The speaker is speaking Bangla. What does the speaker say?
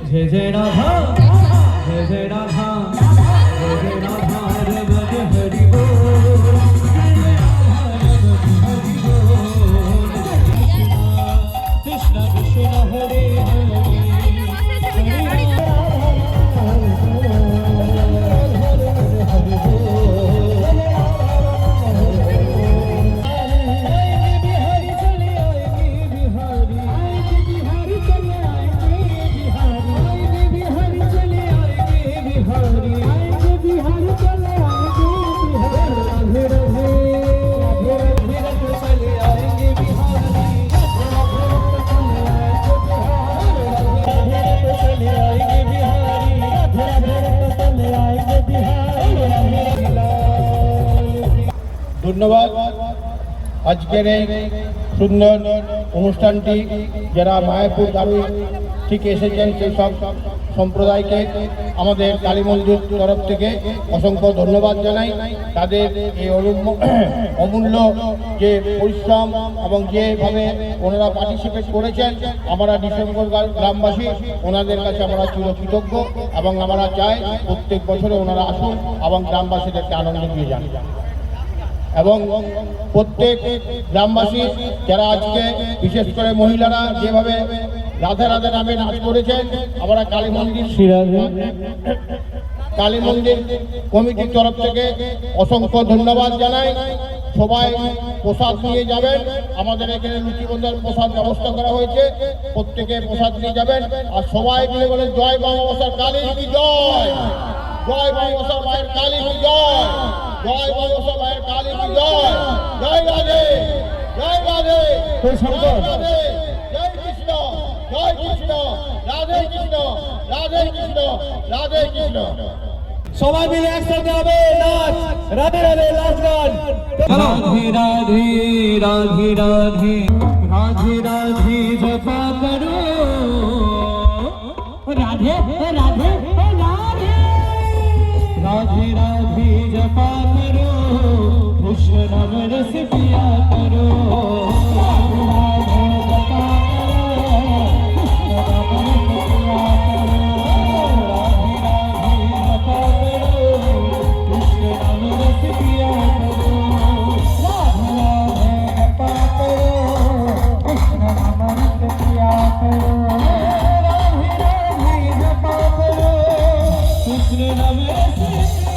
जय जय राधा जय जय राधा जय जय राधा रब हरि बोल कृष्ण कृष्ण हरे हरे ধন্যবাদ। আজকের এই সুন্দর অনুষ্ঠানটি যারা মায়াপুর দাবি থেকে এসেছেন সেই সব সম্প্রদায়কে আমাদের কালী মন্দির তরফ থেকে অসংখ্য ধন্যবাদ জানাই। তাদের এই অমূল্য যে পরিশ্রম এবং যেভাবে ওনারা পার্টিসিপেট করেছেন, আমরা ডিসেম্বর গ্রামবাসী ওনাদের কাছে আমরা চিরকৃতজ্ঞ এবং আমরা চাই প্রত্যেক বছরে ওনারা আসুন এবং গ্রামবাসীদেরকে আনন্দ দিয়ে যান। এবং প্রত্যেক গ্রামবাসী যারা আজকে বিশেষ করে মহিলারা যেভাবে রাধে রাধে নামে নাচ করেছেন, আমরা কালী মন্দির কমিটির তরফ থেকে অসংখ্য ধন্যবাদ জানাই। সবাই প্রসাদ নিয়ে যাবেন, আমাদের এখানে লুচিবন্ধার প্রসাদ ব্যবস্থা করা হয়েছে, প্রত্যেকে প্রসাদ নিয়ে যাবেন। আর সবাই মিলে বলে জয় বামাবসার কালী কি জয়, জয় বামাবসার মায়ের কালী কি জয়, জয় বামাবসার মায়ের কালী কি জয়, জয় রাধে জয় রাধে জয় রাধে, জয় কৃষ্ণ জয় কৃষ্ণ, রাধে কৃষ্ণ রাধে কৃষ্ণ রাধে কৃষ্ণ। সবাই মিলে একসাথে হবে নাচ রাধে রাধে লাস্ট গান। রাধে রাধে রাধে রাধে রাধে রাধে জপা করো, রাধে রাধে রাধে রাধে রাধে জপা করো, কৃষ্ণ নাম রস পিয়া করো। Krishna